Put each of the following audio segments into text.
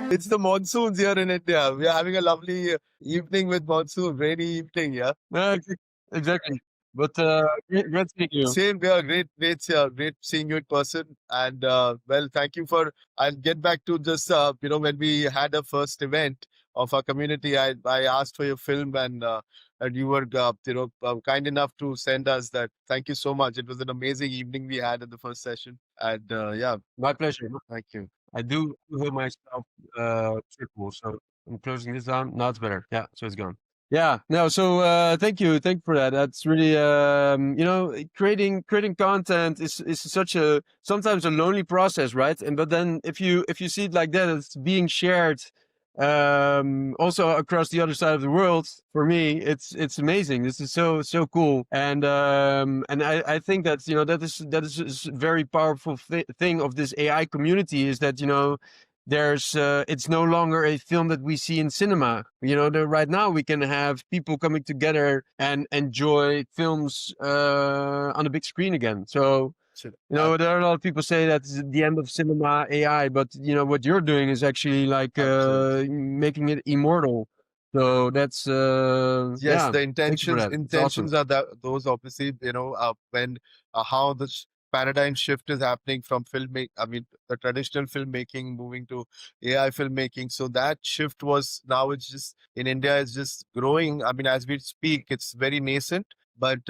It's the monsoons here in India. We are having a lovely evening with monsoon, rainy evening. Yeah. No, exactly. But great seeing you. Same here. Great seeing you in person. And well, thank you for. I'll get back to this. When we had a first event of our community, I asked for your film, and you were kind enough to send us that. Thank you so much. It was an amazing evening we had in the first session. And yeah, My pleasure. thank you. I do hear myself triple, so I'm closing this down. Now it's better. Yeah, so it's gone. Yeah, no, so thank you for that. That's really creating content is such a sometimes a lonely process, right? And but then if you see it like that, it's being shared also across the other side of the world. For me, it's amazing. This is so cool, and I think that that is a very powerful thing of this AI community is that there's it's no longer a film that we see in cinema. Right now we can have people coming together and enjoy films on a big screen again. So there are a lot of people say that it's the end of cinema AI, but what you're doing is actually like Absolutely. making it immortal. So that's Yes, the thank you for that. It's awesome. intentions are those obviously, when how this paradigm shift is happening from I mean, the traditional filmmaking moving to AI filmmaking. So that shift was now it's just in India, it's just growing. I mean, as we speak, it's very nascent, but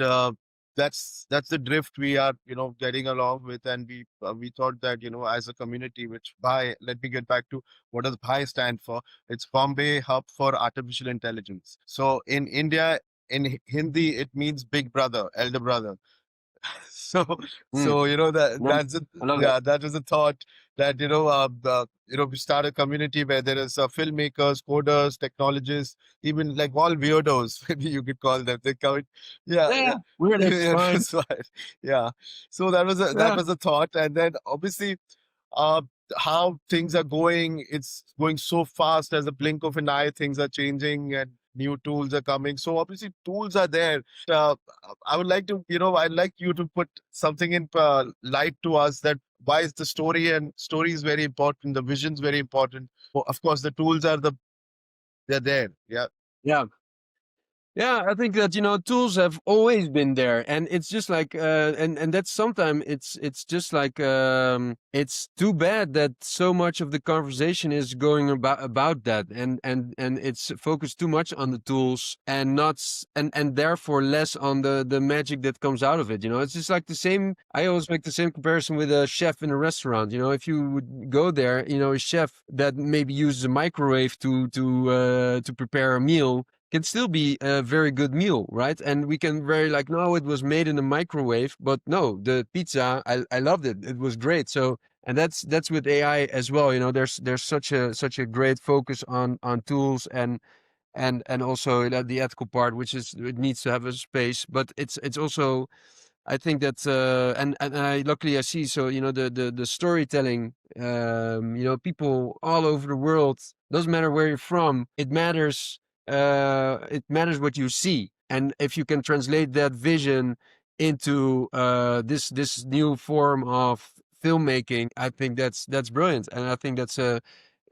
that's the drift we are, getting along with. And we thought that, as a community, which let me get back to what does Bhai stand for? It's Bombay Hub for Artificial Intelligence. So in India, in Hindi, it means big brother, elder brother. So, Mm, no, I love that. that was a thought that we start a community where there is filmmakers, coders, technologists, even like all weirdos, maybe you could call them. They come, yeah, Yeah, yeah, weird. That's yeah, fine. that's right. Yeah. So that Yeah, was a thought, and then obviously uh, how things are going. It's going so fast as a blink of an eye. Things are changing and new tools are coming. So obviously tools are there. Uh, I would like to, I'd like you to put something in light to us that why is the story and story is very important. The vision is very important. Of course, the tools they're there. Yeah. yeah. Yeah, I think that tools have always been there, and it's just like and that's sometimes it's just like it's too bad that so much of the conversation is going about that, and it's focused too much on the tools and not and therefore less on the magic that comes out of it. It's just like the same. I always make the same comparison with a chef in a restaurant. If you would go there, a chef that maybe uses a microwave to prepare a meal can still be a very good meal, right? And we can very like, no, it was made in a microwave, but no, the pizza, I loved it. It was great. So, and that's with AI as well. There's such a great focus on tools and also the ethical part, which is it needs to have a space, but it's also I think that and I luckily I see so the storytelling people all over the world doesn't matter where you're from, it matters what you see, and if you can translate that vision into this new form of filmmaking, I think that's brilliant, and I think that's a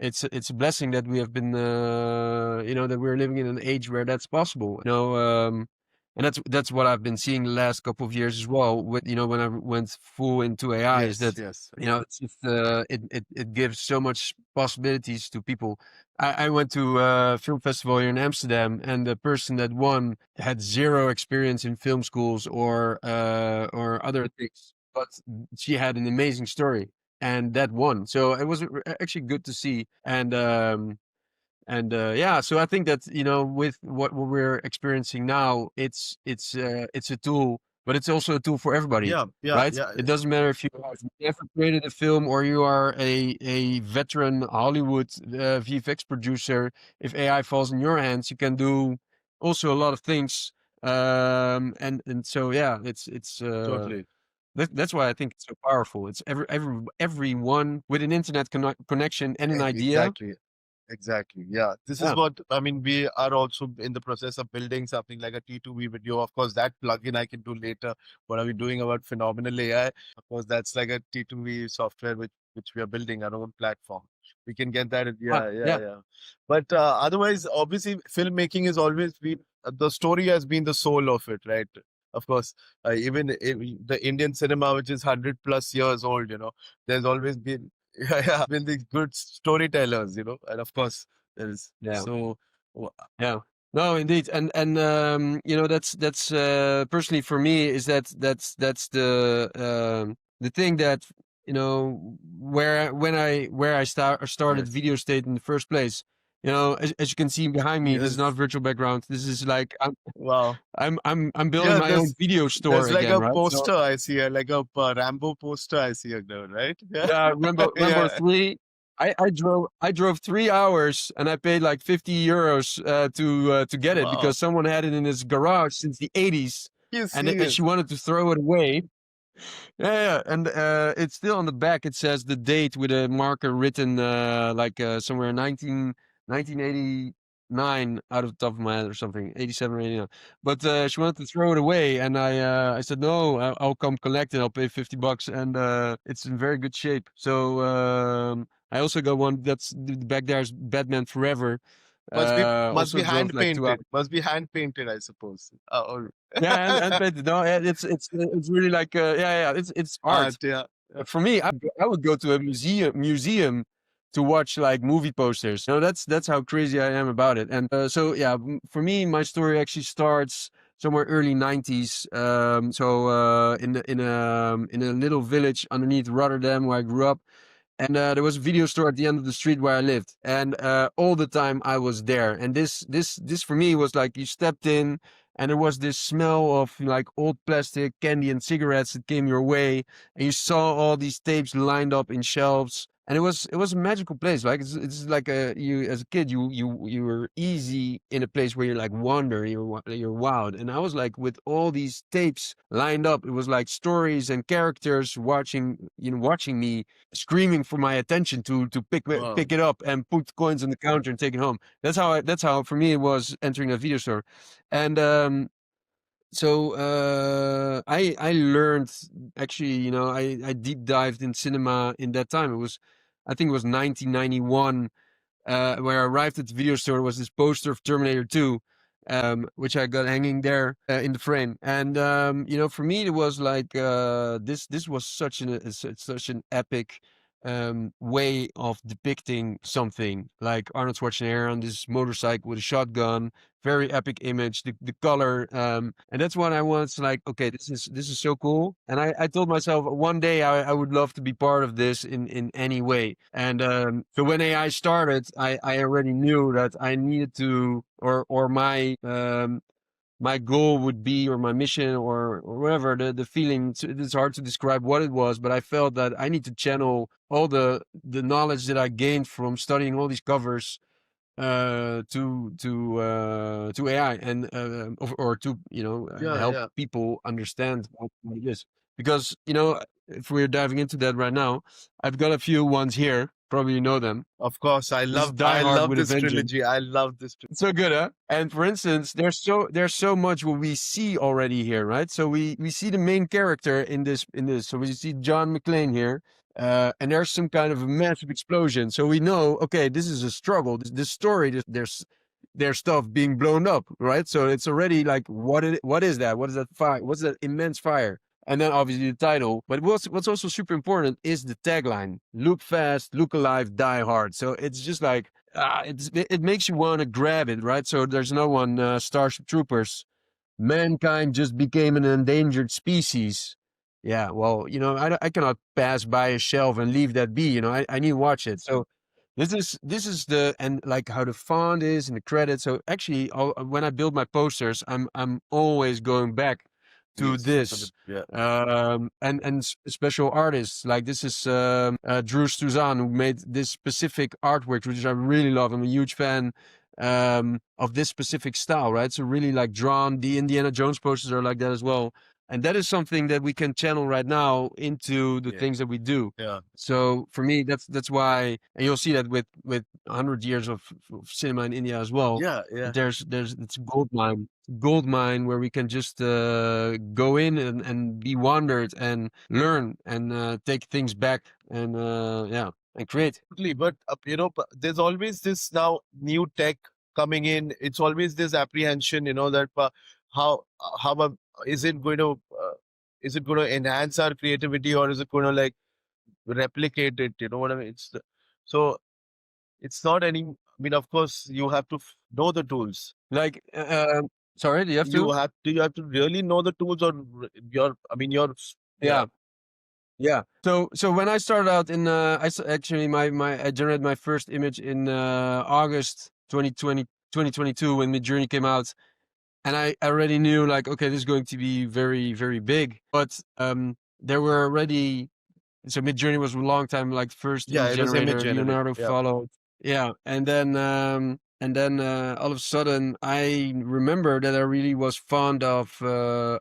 it's a blessing that we have been that we're living in an age where that's possible. And that's what I've been seeing the last couple of years as well. With when I went full into AI, is Yes. that Yes. it's just it gives so much possibilities to people. I went to a film festival here in Amsterdam, and the person that won had zero experience in film schools or other things, but she had an amazing story, and that won. So it was actually good to see, and yeah, so I think that with what we're experiencing now, it's a tool, but it's also a tool for everybody, Yeah. Yeah. right? Yeah. It doesn't matter if you have never created a film or you are a veteran Hollywood VFX producer. If AI falls in your hands, you can do also a lot of things. And so yeah, it's Totally. that's why I think it's so powerful. It's everyone with an internet connection and an idea. Exactly. Exactly. Yeah. This is Yeah. what I mean. We are also in the process of building something like a T2V video. Of course, that plugin I can do later. What are we doing about phenomenal AI? Of course, that's like a T2V software which which we are building our own platform. We can get that. Ah, Yeah, yeah, yeah, yeah. But otherwise, obviously, filmmaking has always been the story has been the soul of it, right? Of course, even the Indian cinema, which is 100+ years old, there's always been yeah, been these good storytellers, and of course there is. yeah. So Yeah. No, indeed. And you know, that's personally for me is that's the thing that, you know, where I started yes, Video State in the first place. You know, as you can see behind me, this is not yes, virtual background. This is like wow. I'm building Yeah, my own video store there's like again, a right? So poster I see, like a Rambo poster I see now, right? Yeah, yeah, Rambo yeah. 3. I drove 3 hours and I paid like 50 euros to get it Wow. because someone had it in his garage since the 80s, You and serious? she wanted to throw it away. Yeah, yeah, and it's still on the back. It says the date with a marker written like somewhere 1989 out of the top of my head or something, 87 or 89. But she wanted to throw it away, and I said no, I'll come collect it. I'll pay 50 bucks, and it's in very good shape. So I also got one that's back there is Batman Forever. Must be Also drove hand like 2 hours. painted. Must be hand painted, I suppose. Oh, Yeah, and painted. No, it's really like yeah, yeah, it's art. art, yeah. Yeah. For me, I would go to a museum to watch like movie posters. You know, that's how crazy I am about it. And so yeah, for me, my story actually starts somewhere early 90s. So in a little village underneath Rotterdam where I grew up. And there was a video store at the end of the street where I lived, and all the time I was there. And this for me was like you stepped in, and there was this smell of like old plastic, candy, and cigarettes that came your way, and you saw all these tapes lined up in shelves, and it was a magical place. Like it's like you as a kid you were easy in a place where you're like wonder, you're wild, and I was like with all these tapes lined up. It was like stories and characters watching me screaming for my attention to Wow. pick it up and put coins on the counter and take it home. That's how for me it was entering a video store, and so I learned actually, I deep dived in cinema in that time. I think it was 1991 where I arrived at the video store was this poster of Terminator 2, which I got hanging there in the frame. And for me, it was like this was such an epic way of depicting something. Like Arnold Schwarzenegger on this motorcycle with a shotgun, very epic image. The color, and that's what I was like. Okay, this is so cool. And I told myself one day I would love to be part of this in any way. And so when AI started, I already knew that I needed to, or my goal would be, or my mission, or whatever the feeling. It's hard to describe what it was, but I felt that I need to channel all the knowledge that I gained from studying all these covers to AI and or to Yeah, help yeah. people understand what it is. Because if we're diving into that right now, I've got a few ones here. Probably you know them. Of course. This is Die I Hard love with a this Vengeance. trilogy. I love this trilogy. So good, huh? And for instance, there's so much what we see already here, right? So we see the main character in this. So we see John McClane here, and there's some kind of a massive explosion. So we know, okay, this is a struggle. This story, there's stuff being blown up, right? So it's already like, what is that? What is that fire? What's that immense fire? And then obviously the title. But what's also super important is the tagline: "Look fast, look alive, die hard." So it's just like it makes you want to grab it, right? So there's no one Starship Troopers. Mankind just became an endangered species. Yeah, well, I cannot pass by a shelf and leave that be. I need to watch it. So this is the and like how the font is and the credits. So actually, when I build my posters, I'm always going back to Yes. For this. yeah. And special artists like this is Drew Struzan, who made this specific artwork, which I really love. I'm a huge fan of this specific style, right? So really like drawn. The Indiana Jones posters are like that as well. And that is something that we can channel right now into the Yeah. things that we do. Yeah. So for me, that's why, and you'll see that with 100 years of cinema in India as well. Yeah. Yeah. There's it's a gold mine where we can just go in and be wandered and learn and take things back and yeah, and create. Absolutely. But but there's always this now new tech coming in. It's always this apprehension, that how is it going to enhance our creativity, or is it going to like replicate it? You know what I mean? So it's not any. I mean, of course, you have to know the tools. Like, sorry, do you have to? You have to really know the tools, or your yeah. Yeah. Yeah. So when I started out in actually I generated my first image in August 2022 when Midjourney came out, and I already knew like, okay, this is going to be very, very big. But there were already, so Midjourney was a long time like first Yeah, image it was image generator. generator. Leonardo Yeah. followed. Yeah, and then all of a sudden I remember that I really was fond of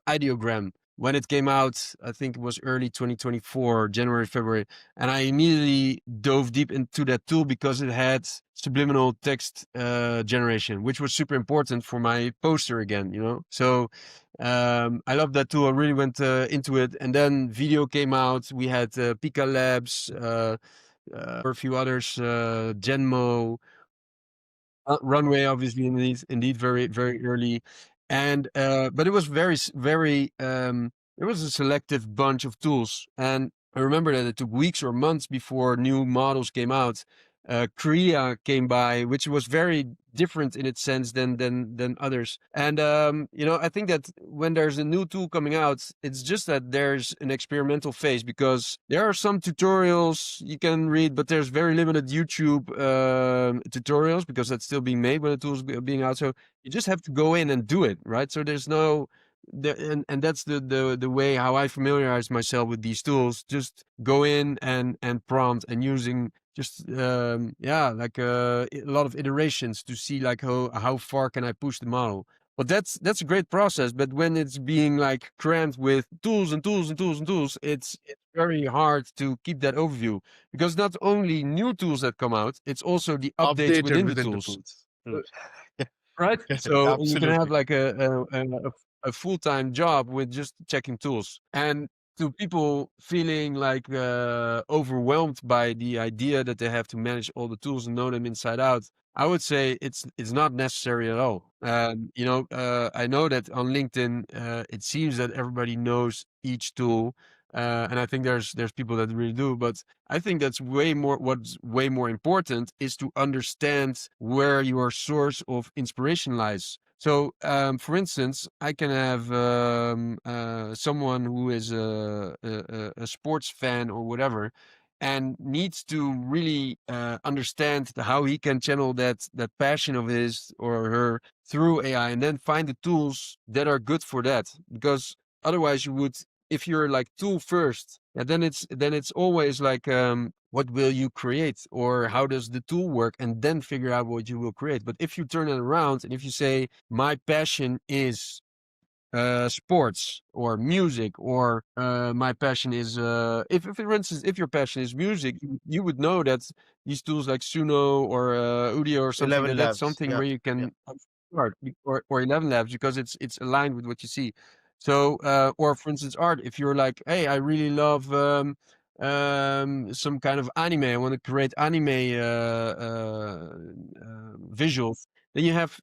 ideogram when it came out. I think it was early 2024, January, February, and I immediately dove deep into that tool because it had subliminal text generation, which was super important for my poster again. So I love that tool. I really went into it, and then video came out. We had Pika Labs, or a few others, Genmo, Runway, obviously, indeed, very, very early. And but it was very it was a selective bunch of tools. And I remember that it took weeks or months before new models came out. Korea came by, which was very different in its sense than others. And I think that when there's a new tool coming out, it's just that there's an experimental phase, because there are some tutorials you can read, but there's very limited YouTube tutorials, because that's still being made when the tool's being out. So you just have to go in and do it, right? So there's no and that's the way how I familiarize myself with these tools. Just go in and prompt, and using just like a lot of iterations to see like how far can I push the model. But that's a great process. But when it's being like crammed with tools and tools and tools and tools, it's very hard to keep that overview, because not only new tools that come out, it's also the updates Updated within the within the tools. tools. True. Right. Correct. So you can have Absolutely. like a full-time job with just checking tools. And to people feeling like overwhelmed by the idea that they have to manage all the tools and know them inside out, I would say it's not necessary at all. I know that on LinkedIn, it seems that everybody knows each tool, and I think there's people that really do. But I think that's way more. What's way more important is to understand where your source of inspiration lies. So, for instance, I can have someone who is a sports fan or whatever, and needs to really understand how he can channel that passion of his or her through AI, and then find the tools that are good for that. Because otherwise, you would, if you're like tool first, and then it's always like, what will you create, or how does the tool work, and then figure out what you will create. But if you turn it around and if you say, my passion is sports or music, or my passion is if for instance, if your passion is music, you would know that these tools like Suno or Udio or something, 11 that's labs. something Yeah. where you Yeah. can start, or 11 labs, because it's aligned with what you see. So or for instance, art, if you're like, hey, I really love some kind of anime, I want to create anime visuals, then you have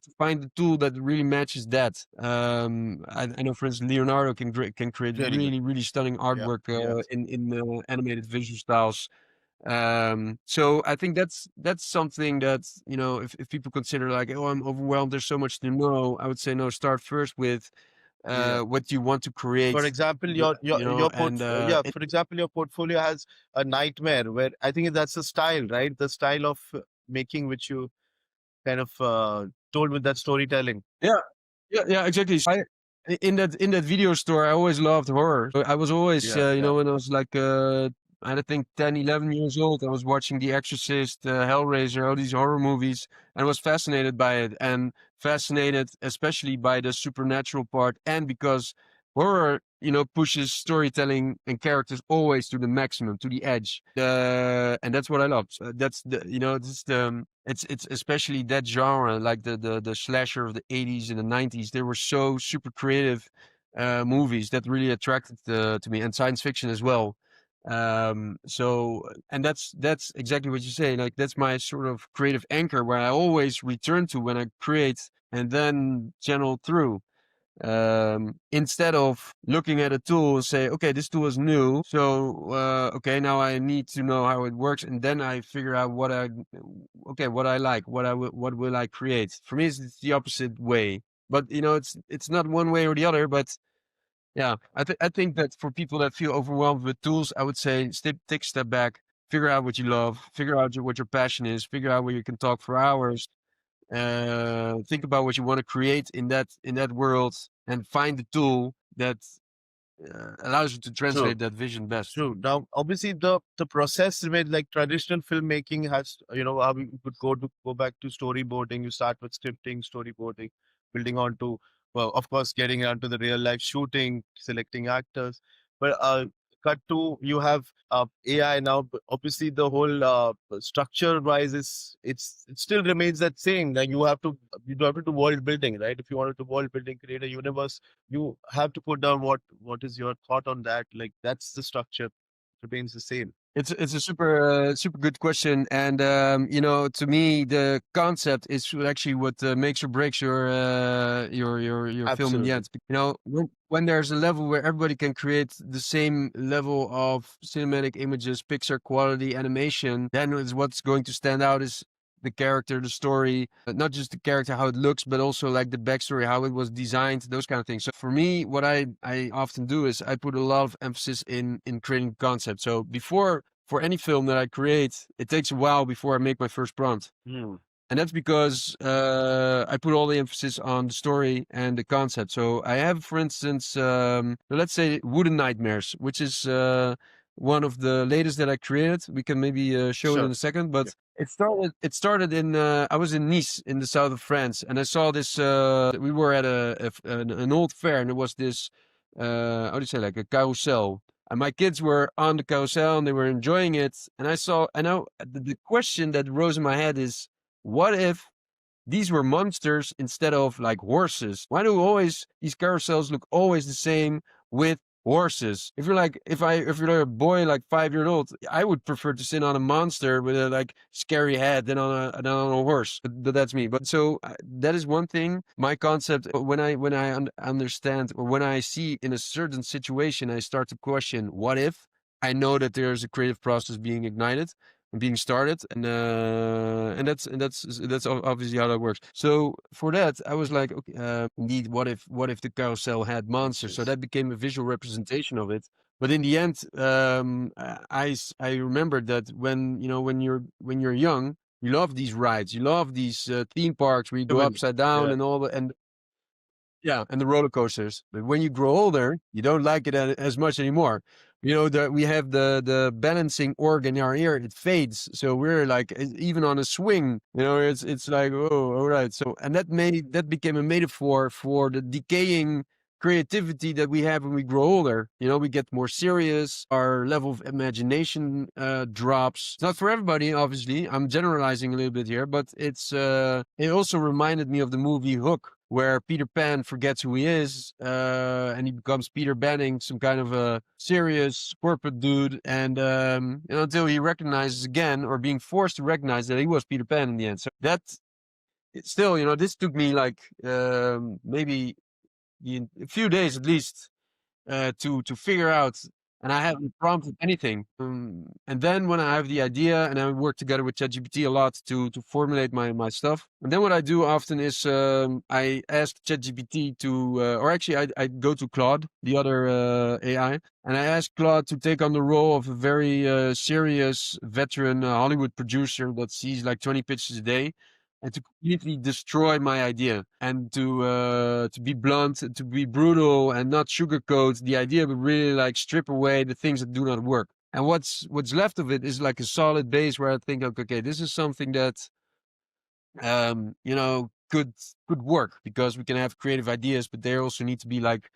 to find the tool that really matches that. I know, for instance, Leonardo can create Really good. really, really stunning Yeah. artwork Yeah. in animated visual styles. So I think that's something that, if people consider like, oh, I'm overwhelmed, there's so much to know, I would say no. Start first with Yeah. what you want to For create, example, and for example, your portfolio has a nightmare where I think that's the style, right? The style of making, which you kind of told with that storytelling. yeah. Yeah, exactly. So in that video store, I always loved horror. So I was always, Yeah. Yeah. when I was like, I think 10, 11 years old, I was watching The Exorcist, Hellraiser, all these horror movies, and was fascinated by it, and fascinated especially by the supernatural part, and because Horror, pushes storytelling and characters always to the maximum, to the edge. And that's what I love. So that's this it's especially that genre, like the slasher of the 80s and the 90s. They were so super creative movies that really attracted to me, and science fiction as well. And that's exactly what you say. Like that's my sort of creative anchor where I always return to when I create and then channel through, instead of looking at a tool and say, okay, this tool is new, so okay, now I need to know how it works, and then I figure out what I like, what will I create. For me, it's the opposite way, but it's not one way or the other. But yeah, I think that for people that feel overwhelmed with tools, I would say take a step back, figure out what you love, figure out what your passion is, figure out where you can talk for hours, think about what you want to create in that world, and find the tool that allows you to True. translate that vision best. True. Now, obviously, the process with like traditional filmmaking has, how we could go back to storyboarding. You start with scripting, storyboarding, building on to, well, of course, getting onto the real life shooting, selecting actors. But cut to you have AI now. But obviously, the whole structure wise it still remains that same. Like you have to do world building, right? If you wanted to world building, create a universe, you have to put down what is your thought on that. Like that's the structure remains the same. It's a super good question, and to me, the concept is actually what makes or breaks your film in the Absolutely. end. When there's a level where everybody can create the same level of cinematic images, Pixar quality animation, then is what's going to stand out is the character, the story, not just the character, how it looks, but also like the backstory, how it was designed, those kind of things. So for me, what I often do is I put a lot of emphasis in creating concept. So before, for any film that I create, it takes a while before I make my first prompt. Hmm. And that's because I put all the emphasis on the story and the concept. So I have, for instance, let's say Wooden Nightmares, which is one of the latest that I created. We can maybe show it in Sure. a second, Yeah. but it started in I was in Nice in the south of France, and I saw this. We were at an old fair, and there was this how do you say, like a carousel. And my kids were on the carousel and they were enjoying it. And I know the question that rose in my head is, what if these were monsters instead of like horses? Why do always these carousels look always the same with horses? If you're a boy like 5 years old, I would prefer to sit on a monster with a like scary head than on a horse. But that's me. But so that is one thing. My concept, when I understand, or when I see in a certain situation, I start to question, what if? I know that there's a creative process being ignited, being started, and that's obviously how that works. So for that, I was like, okay, indeed, what if the carousel had monsters? So Monsters. that became a visual representation of it. But in the end, I remembered that when you're young, you love these rides, you love these theme parks where you I go mean, upside down yeah. and all the and yeah, and the roller coasters. But when you grow older, you don't like it as much anymore. We have the balancing org in our ear; it fades. So we're like, even on a swing, it's like, oh, all right. So, and that became a metaphor for the decaying creativity that we have when we grow older. We get more serious. Our level of imagination drops. It's not for everybody, obviously. I'm generalizing a little bit here, but it also reminded me of the movie Hook, where Peter Pan forgets who he is, and he becomes Peter Banning, some kind of a serious corporate dude, and until he recognizes again, or being forced to recognize that he was Peter Pan in the end. So that still, this took me like maybe a few days at least to figure out, and I haven't prompted anything. And then when I have the idea, and I work together with ChatGPT a lot to formulate my stuff. And then what I do often is I ask ChatGPT to, or actually I go to Claude, the other AI, and I ask Claude to take on the role of a very serious veteran Hollywood producer that sees like 20 pitches a day, and to completely destroy my idea, and to be blunt, to be brutal, and not sugarcoat the idea, but really like strip away the things that do not work. And what's left of it is like a solid base where I think, okay, this is something that could work, because we can have creative ideas, but they also need to be like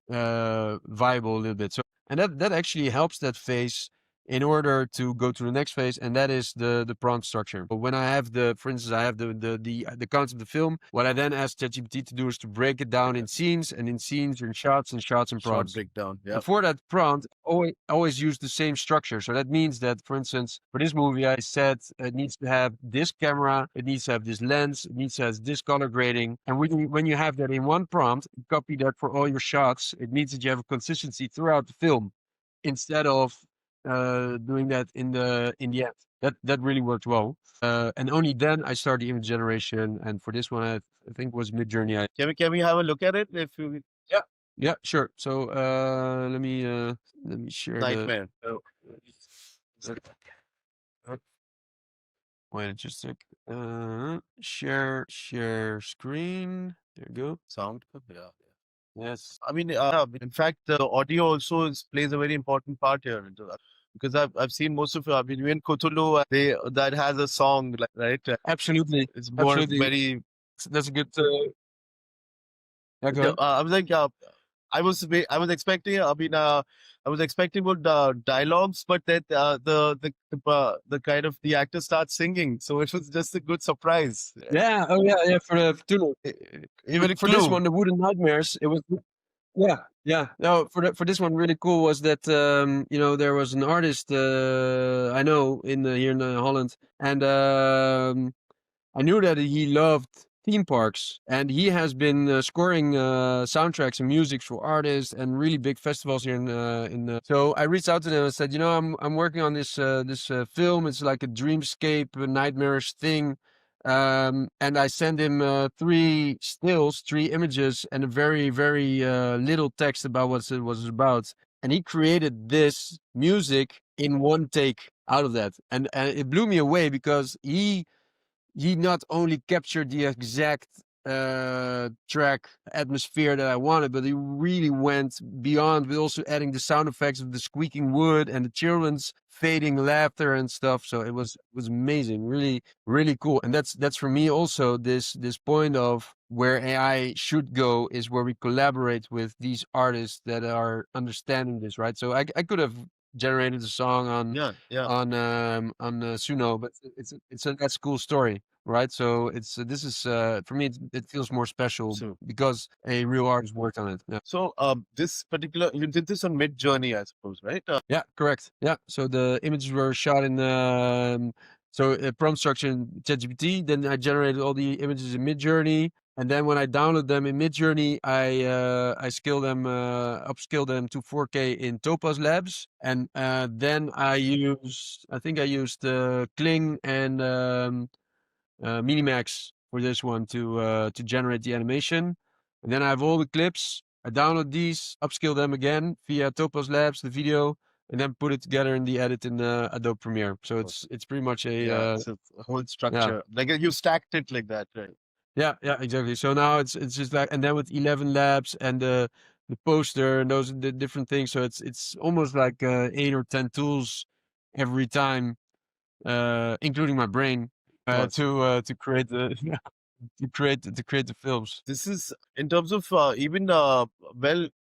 viable a little bit. So, and that actually helps that phase in order to go to the next phase, and that is the prompt structure. But when I have for instance, I have the concept of the film. What I then ask ChatGPT to do is to break it down in scenes, and in scenes, in shots, and shots, and Short prompts. breakdown. Yeah. And for that prompt, always use the same structure. So that means that, for instance, for this movie, I said it needs to have this camera, it needs to have this lens, it needs to have this color grading. And when you have that in one prompt, copy that for all your shots. It means that you have a consistency throughout the film, instead of doing that in the end. That really worked well. And only then I start the image generation. And for this one, I think was Midjourney. Can we have a look at it? If you Yeah. Yeah, sure. So let me share nightmare. wait just a sec. Share screen. There you go. Sound. Yeah. Yes. I mean, in fact, the audio also plays a very important part here because I've seen most of. I mean, even Cthulhu, that has a song, like, right? Absolutely. It's more Absolutely. very. That's a good. Yeah, go ahead. I was like, I was expecting. I mean, I was expecting more dialogues, but that the kind of the actor starts singing, so it was just a good surprise. Yeah. Oh, yeah. Yeah. For Cthulhu. Even a For this clue. one, the Wooden Nightmares, it was. Yeah, yeah. No, for this one, really cool was that there was an artist I know here in Holland, and I knew that he loved theme parks, and he has been scoring soundtracks and music for artists and really big festivals here in. So I reached out to them and said, I'm working on this film. It's like a dreamscape, a nightmarish thing. And I sent him 3 stills, 3 images, and a very, very little text about what it was about. And he created this music in one take out of that, and it blew me away because he not only captured the exact track atmosphere that I wanted, but he really went beyond with also adding the sound effects of the squeaking wood and the children's fading laughter and stuff. So it was amazing, really, really cool. And that's for me also this point of where AI should go is where we collaborate with these artists that are understanding this, right? So I could have generated a song on Suno, but it's a that's cool story, right? So this is for me it feels more special because a real artist worked on it. Yeah. So this particular you did this on Mid Journey, I suppose, right? Yeah, correct. Yeah. So the images were shot in prompt structure in ChatGPT. Then I generated all the images in Midjourney, and then when I download them in Midjourney, I upscale them to 4K in Topaz Labs, and then I think I used Kling and Minimax for this one to generate the animation. And then I have all the clips. I download these, upscale them again via Topaz Labs, the video, and then put it together in the edit in Adobe Premiere. So it's pretty much it's a whole structure. Like you stacked it like that, right? Yeah, exactly. So now it's just like, and then with 11 labs and the poster and those are the different things. So it's almost like 8 or 10 tools every time, including my brain, to create the to create the films. This is in terms of even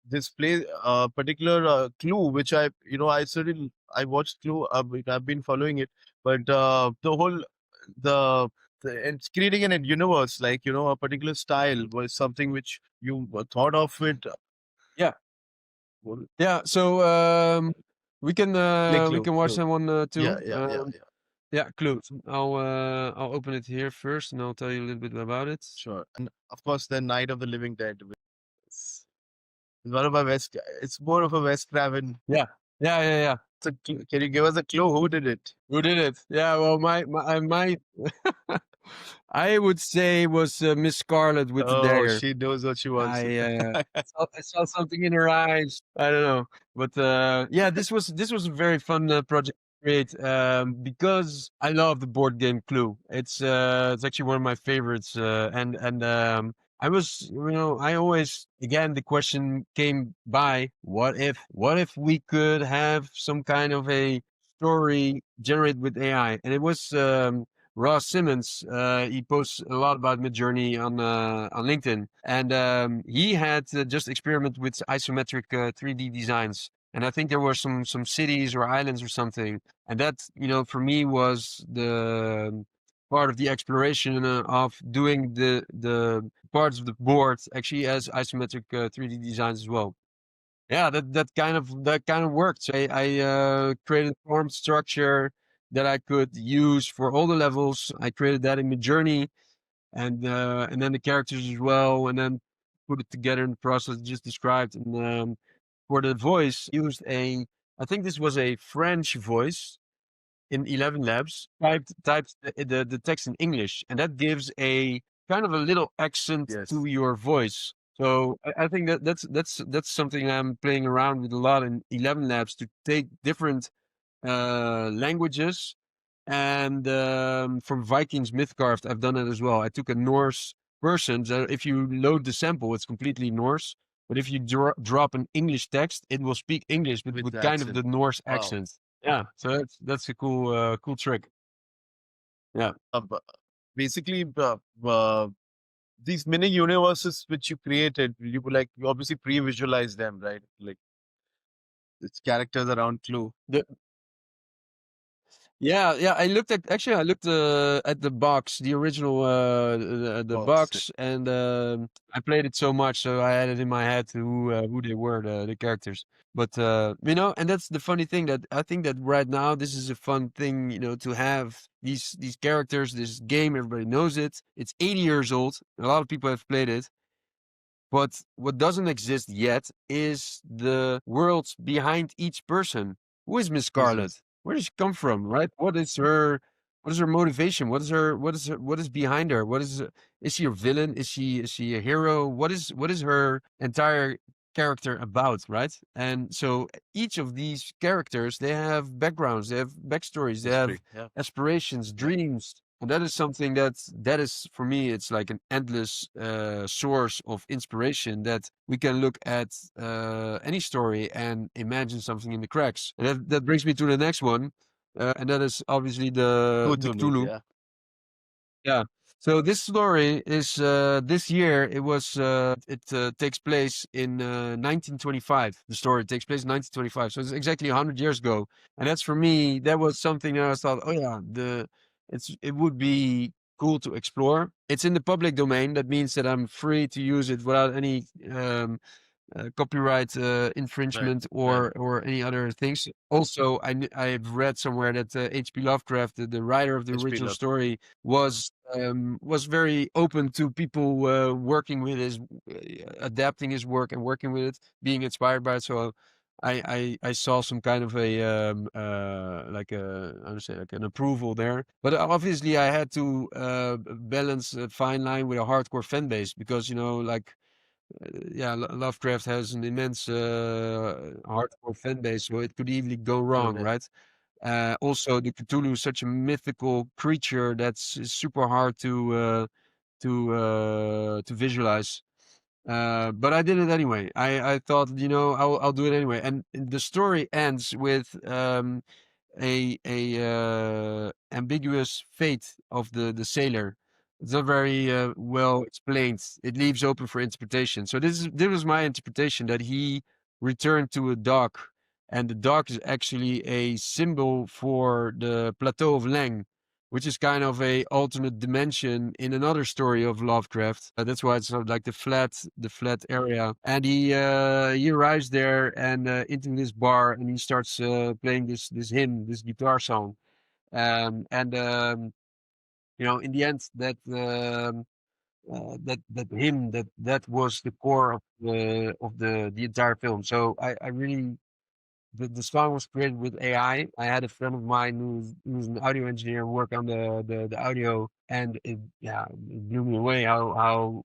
display particular Clue, which I watched Clue. I've been following it, but the whole the it's creating an universe, like a particular style was something which you thought of it. Yeah. Yeah. So we can watch that one too. Yeah, Clue. I'll open it here first, and I'll tell you a little bit about it. Sure, and of course, the Night of the Living Dead. It's one of my West. It's more of a Wes Craven. Yeah. So can you give us a clue? Who did it? Yeah, well, my I would say it was Miss Scarlet with the dagger. She knows what she wants. I saw something in her eyes. I don't know, but yeah, this was a very fun project to create because I love the board game Clue. It's actually one of my favorites, and I was, I always, again, the question came by, what if we could have some kind of a story generated with AI? And it was Ross Simmons. He posts a lot about Midjourney on LinkedIn, and he had just experimented with isometric 3D designs. And I think there were some cities or islands or something, and that, for me was the part of the exploration of doing the parts of the board actually as isometric 3D designs as well. Yeah, that kind of worked. So I created a form structure that I could use for all the levels. I created that in Midjourney, and then the characters as well, and then put it together in the process just described. And for the voice, used I think this was a French voice in 11 Labs. Typed the text in English, and that gives a kind of a little accent to Yes. your voice. So I think that's something I'm playing around with a lot in 11 Labs, to take different languages. And from Vikings Mythcarved, I've done it as well. I took a Norse person. So if you load the sample, it's completely Norse. But if you drop an English text, it will speak English, but With with the kind of accent. the Norse Wow. accent. Yeah, so that's a cool trick. Yeah. But basically, these mini universes which you created, you obviously pre-visualize them, right? Like it's characters around Clue The Yeah, I looked at the box, the original the box. box, and I played it so much, so I had it in my head who they were, the characters. But and that's the funny thing, that I think that right now this is a fun thing, to have these characters, this game. Everybody knows it. It's 80 years old. A lot of people have played it. But what doesn't exist yet is the worlds behind each person. Who is Miss Who's this? Scarlet? Where does she come from? Right? What is her motivation? What is behind her? Is she a villain? Is she a hero? What is her entire character about, right? And so each of these characters, they have backgrounds, they have backstories, they have History. Yeah. aspirations, Yeah. dreams. And that is something that is, for me, it's like an endless source of inspiration, that we can look at any story and imagine something in the cracks. And that brings me to the next one, and that is obviously the Cthulhu. Cthulhu. Yeah. Yeah. So this story is this year. It takes place in 1925. The story takes place in 1925. So it's exactly 100 years ago. And that's, for me, that was something that I thought, oh yeah, it would be cool to explore. It's in the public domain. That means that I'm free to use it without any copyright Right. infringement Right. or any other things. Also, I've read somewhere that H.P. Lovecraft, the writer of the HP original Love. story, was very open to people working with adapting his work and working with it, being inspired by it. So I saw some kind of a like a, I would say, like an approval there. But obviously I had to balance a fine line with a hardcore fan base, because like yeah, Lovecraft has an immense hardcore fan base, so it could easily go wrong, Yeah. right? Also, the Cthulhu is such a mythical creature that's super hard to visualize. But I did it anyway. I thought, I'll do it anyway. And the story ends with a ambiguous fate of the sailor. It's not very well explained. It leaves open for interpretation. So this was my interpretation, that he returned to a dock, and the dock is actually a symbol for the Plateau of Leng, which is kind of a alternate dimension in another story of Lovecraft. That's why it's sort of like the flat area. And he arrives there, and into this bar, and he starts playing this hymn, this guitar song. And in the end, that hymn, that was the core of the entire film. So I really, the song was created with AI. I had a friend of mine who's an audio engineer, work on the audio, and it blew me away how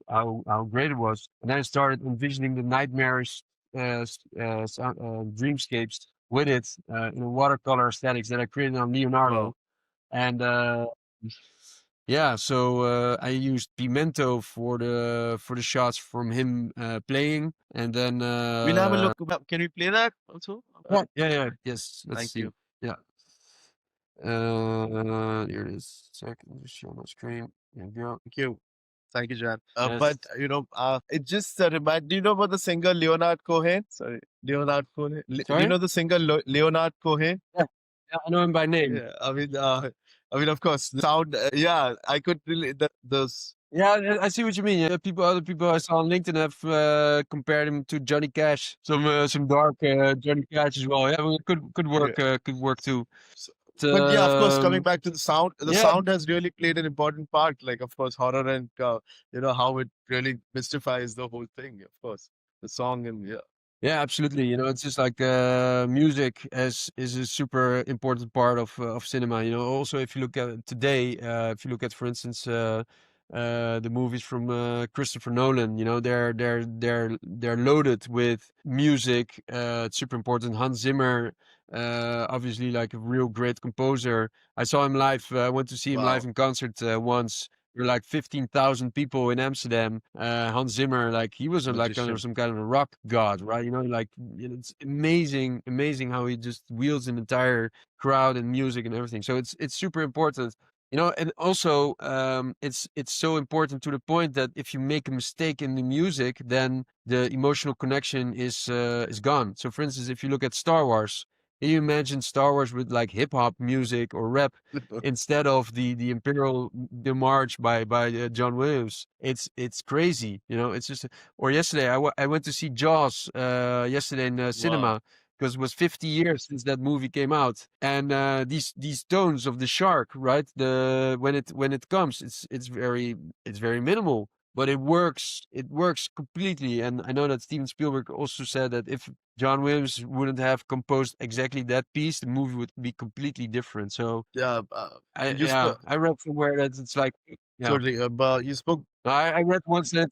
great it was. And then I started envisioning the nightmarish dreamscapes with it in a watercolor aesthetics that I created on Leonardo. Wow. And yeah, so I used Pimento for the shots from him playing, and then We'll have a look. Can we play that also? yeah, yeah, yes. Let's Thank see. you. Yeah. Here it is. Second, just show my screen. There you go. Thank you. Thank you, Jan. But Yes. it just remind. Do you know about the singer Leonard Cohen? Sorry, Leonard Cohen. Do you Sorry? know the singer Leonard Cohen? Yeah. Yeah, I know him by name. Yeah, of course, the sound. Yeah, I could really those. Yeah, I see what you mean. Yeah, other people I saw on LinkedIn have compared him to Johnny Cash. Some dark Johnny Cash as well. Yeah, well, Yeah. could work too. So, But, but yeah, of course, coming back to the yeah, sound has really played an important part. Like, of course, horror and how it really mystifies the whole thing. Of course, the song and yeah. yeah, absolutely. You know, it's just like music is a super important part of cinema. You know, also if you look at today, if you look at, for instance, the movies from Christopher Nolan, you know, they're loaded with music. It's super important. Hans Zimmer, obviously, like a real great composer. I saw him live. I went to see him live Wow. in concert once. There were like 15,000 people in Amsterdam. Hans Zimmer, like he was like kind of Magician. some kind of a rock god, right? You know, like it's amazing, amazing how he just wields an entire crowd and music and everything. So it's super important, you know. And also, it's so important to the point that if you make a mistake in the music, then the emotional connection is gone. So, for instance, if you look at Star Wars, can you imagine Star Wars with like hip hop music or rap instead of the Imperial the March by John Williams? It's crazy, you know. It's just or yesterday I went to see Jaws yesterday in Wow. cinema because it was 50 years since that movie came out, and these tones of the shark, right? The when it comes, it's very minimal. But it works completely. And I know that Steven Spielberg also said that if John Williams wouldn't have composed exactly that piece, the movie would be completely different. So Yeah. You spoke I read somewhere that it's like yeah, totally. But you spoke I read once that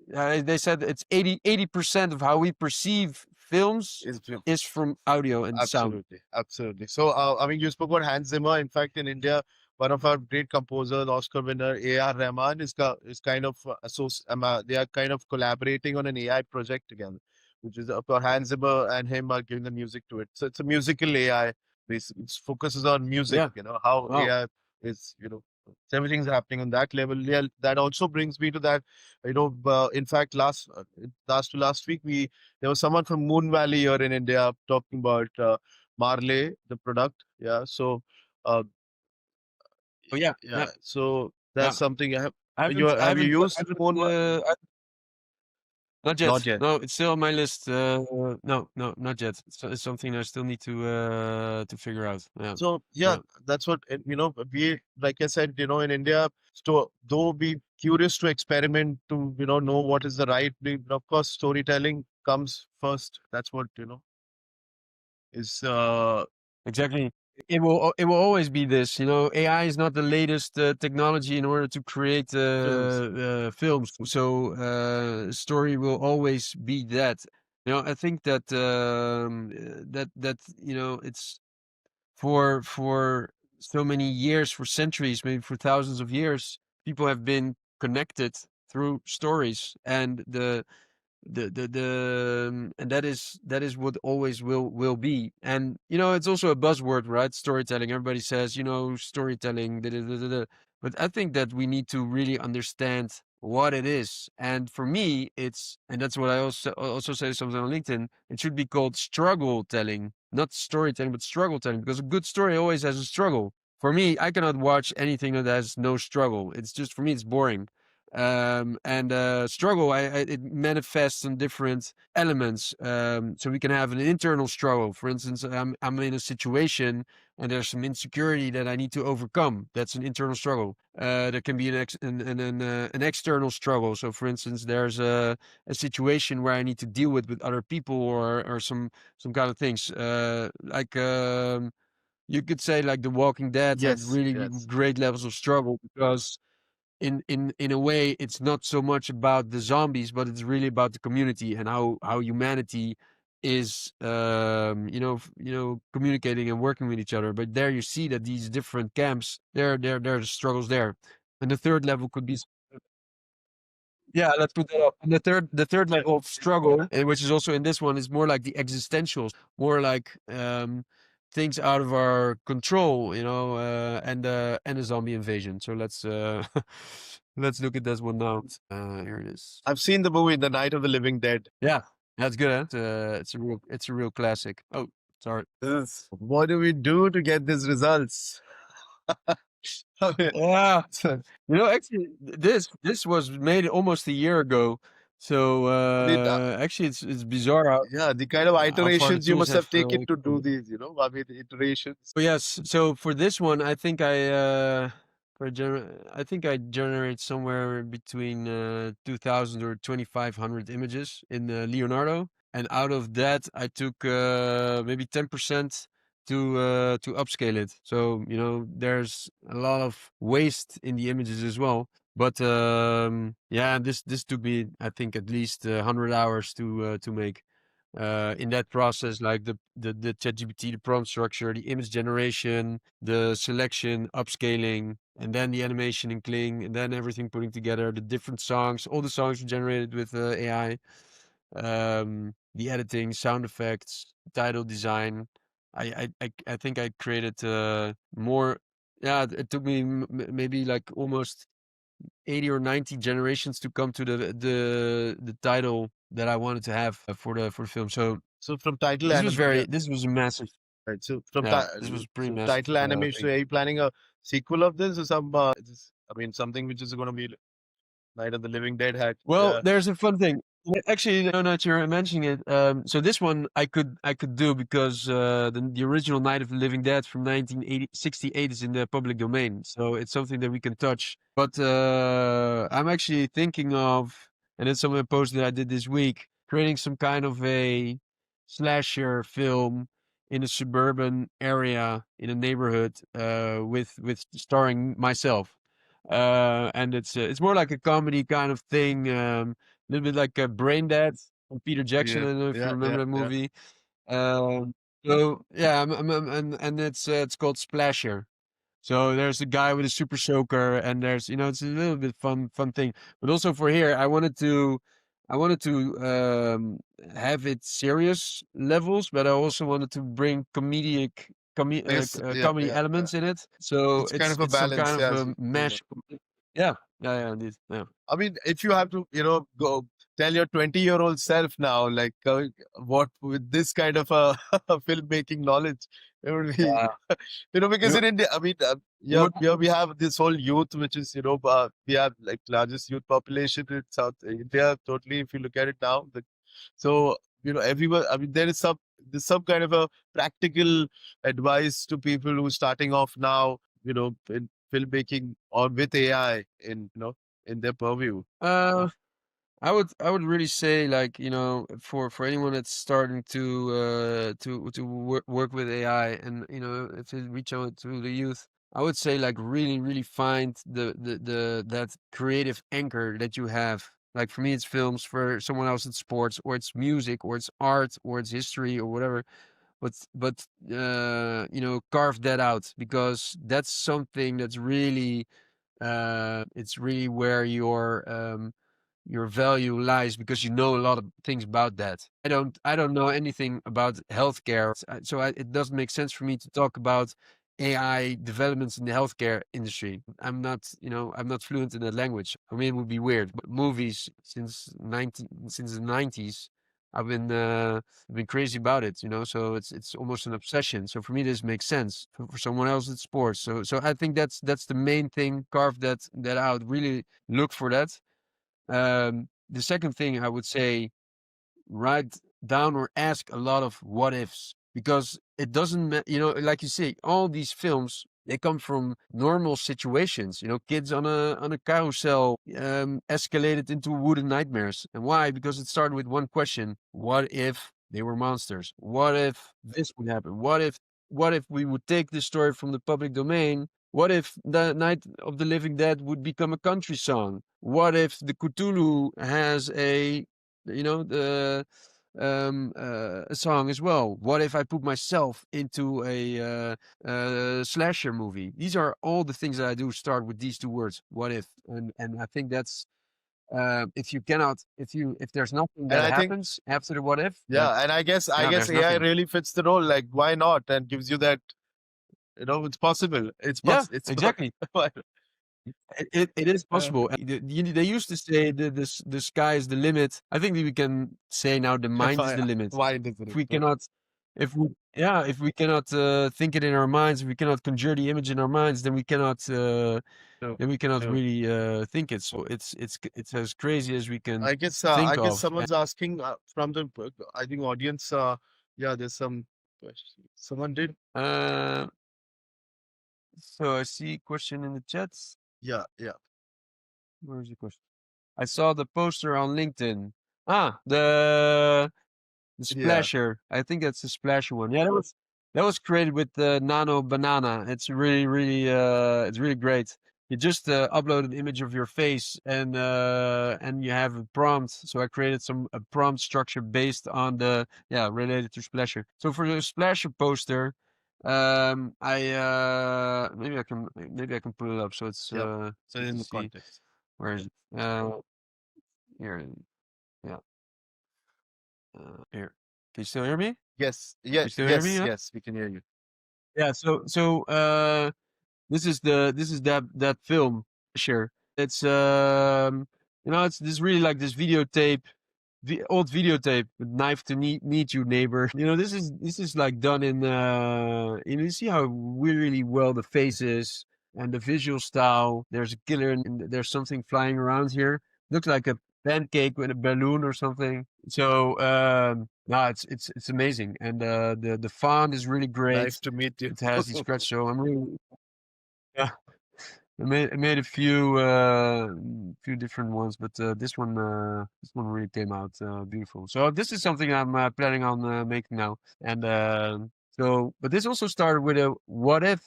they said it's 80% of how we perceive films is is from audio and sound. absolutely, absolutely. So, I mean, you spoke about Hans Zimmer. In fact, in India, one of our great composers, Oscar winner A.R. Rahman, is kind of they are kind of collaborating on an AI project together, which is for Hans Zimmer and him are giving the music to it. So it's a musical AI. It focuses on music. Yeah. You know how Wow. AI is. So everything's happening on that level. Yeah, that also brings me to that. In fact, last week there was someone from Moon Valley here in India talking about Marley, the product. Yeah. So, uh, Oh yeah. yeah. Yeah. So Yeah. that's something I have. I Have you I used Moon? not Not yet. yet. No, it's still on my list. No, no, not yet. It's something I still need to figure out. Yeah. So yeah, Yeah. that's what we like I said, in India, though be curious to experiment to know what is the right way, but of course storytelling comes first. That's what is Exactly. It will always be this, you know. AI is not the latest technology in order to create films. films. So story will always be that. You know, I think that that you know it's for so many years, for centuries, maybe for thousands of years, people have been connected through stories, and and that is what always will be. And you know, it's also a buzzword, right? Storytelling. Everybody says, you know, storytelling, da, da, da, da, da. But I think that we need to really understand what it is. And for me, it's and that's what I also say something on LinkedIn. It should be called struggle telling, not storytelling, but struggle telling, because a good story always has a struggle. For me, I cannot watch anything that has no struggle. It's just for me, it's boring. And struggle, it manifests in different elements. So we can have an internal struggle. For instance, I'm in a situation and there's some insecurity that I need to overcome. That's an internal struggle. There can be an external struggle. So, for instance, there's a situation where I need to deal with other people or some kind of things. You could say like The Walking Dead had Yes, really yes. great levels of struggle because in a way it's not so much about the zombies, but it's really about the community and how humanity is communicating and working with each other. But there you see that these different camps, there's struggles there. And the third level could be yeah, let's put that up. And the third level of struggle, which is also in this one, is more like the existential, more like things out of our control, and a zombie invasion. So let's let's look at this one now. Here it is. I've seen the movie The Night of the Living Dead. Yeah, that's good. Huh? It's a real classic. Oh, sorry. Yes. What do we do to get these results? I mean, Yeah, actually, this was made almost a year ago. So I mean, actually, it's bizarre yeah, the kind of how far the iterations you tools must have have taken to do come. these, I mean, iterations. But yes, so for this one, I think I think I generate somewhere between 2,000 or 2,500 images in Leonardo, and out of that, I took maybe 10% to upscale it. So there's a lot of waste in the images as well. But yeah, this took me, I think, at least 100 hours to make. In that process, like the ChatGPT, the prompt structure, the image generation, the selection, upscaling, and then the animation in Kling, and then everything putting together, the different songs, all the songs were generated with AI, the editing, sound effects, title design. I think I created more. Yeah, it took me maybe like almost 80 or 90 generations to come to the title that I wanted to have for the film. So So from title yeah, this was a massive, right. yeah, this was a pretty So massive title animation. So thing. are you planning a sequel of this or I mean, something which is going to be Night of the Living Dead had? Well, Yeah, there's a fun thing. Actually, no, not you're mentioning it. So this one I could do because the original Night of the Living Dead from 1968 is in the public domain. So it's something that we can touch. But I'm actually thinking of, and it's something post that I did this week, creating some kind of a slasher film in a suburban area in a neighborhood with starring myself. And it's more like a comedy kind of thing, a little bit like Brain Dead from Peter Jackson. I yeah, don't know if you yeah, remember yeah, that yeah. movie. So yeah, and it's called Splasher. So there's a guy with a super soaker, and there's it's a little bit fun thing. But also for here, I wanted to have it serious levels, but I also wanted to bring This, yeah, comedy yeah, yeah. elements in it. So It's kind it's of a it's some kind balance. of Yeah, a yeah. mash. Yeah, yeah, indeed. Yeah. I mean, if you have to, go tell your 20-year-old self now, like what with this kind of a filmmaking knowledge, it would be, Yeah. because You in India, I mean, you here we have this whole youth, which is, we have like largest youth population in South India. Totally, if you look at it now, so everyone. I mean, there's some kind of a practical advice to people who are starting off now, in filmmaking or with AI in their purview. uh I would really say, like, for anyone that's starting to work with AI, and if you reach out to the youth, I would say, like, really really find the that creative anchor that you have. Like, for me it's films, for someone else it's sports, or it's music, or it's art, or it's history, or whatever. But carve that out, because that's something that's really it's really where your value lies, because you know a lot of things about that. I don't know anything about healthcare, it doesn't make sense for me to talk about AI developments in the healthcare industry. I'm not fluent in that language. I mean, it would be weird. But movies, since the 90s, I've been crazy about it. So it's almost an obsession. So for me, this makes sense. For someone else, it's sports. So I think that's the main thing. Carve that out. Really look for that. The second thing I would say, write down or ask a lot of what ifs, because it doesn't, like you say, all these films, they come from normal situations. Kids on a carousel, escalated into wooden nightmares. And why? Because it started with one question: what if they were monsters? What if this would happen? What if we would take this story from the public domain? What if the Night of the Living Dead would become a country song? What if the Cthulhu has a song as well? What if I put myself into a slasher movie? These are all the things that I do start with these two words, what if, and I think if you cannot, if there's nothing And that I think, happens after the what if, then yeah, and I yeah, guess there's AI nothing. really fits the role. Like, why not? And gives you that, it's possible. Yeah, It's exactly. It is uh, possible. And they used to say the sky is the limit. I think that we can say now the mind is the limit. why does If it? we cannot, if we cannot think it in our minds, if we cannot conjure the image in our minds, No, then we cannot no. really think it. So it's as crazy as we can I think guess of. someone's asking from the I think audience. Yeah, there's some question. Someone did. Uh, so I see question in the chats. Yeah, yeah, Where is the question? I saw the poster on LinkedIn. Ah, the yeah. splasher. I think that's the splasher one. Yeah, that was created with the Nano Banana. It's it's really great. You just upload an image of your face and you have a prompt. So I created a prompt structure based on the related to splasher. So for the splasher poster, maybe I can put it up so it's Yep. So you in can the see. context. Where is it? Here. Yeah. Here. Can you still hear me? Yes, yeah, You still hear me? yes, Yeah. yes. We can hear you. Yeah. This is that film. Sure. It's it's this really like this videotape, old videotape with knife to meet you neighbor. This is like done in you see how really well the face is and the visual style. There's a killer and there's something flying around here. Looks like a pancake with a balloon or something. So no, it's amazing. And the font is really Nice great. to meet you. It has the scratch, so I'm really yeah. I made a few different ones, but this one really came out beautiful. So this is something I'm planning on making now. And but this also started with a what if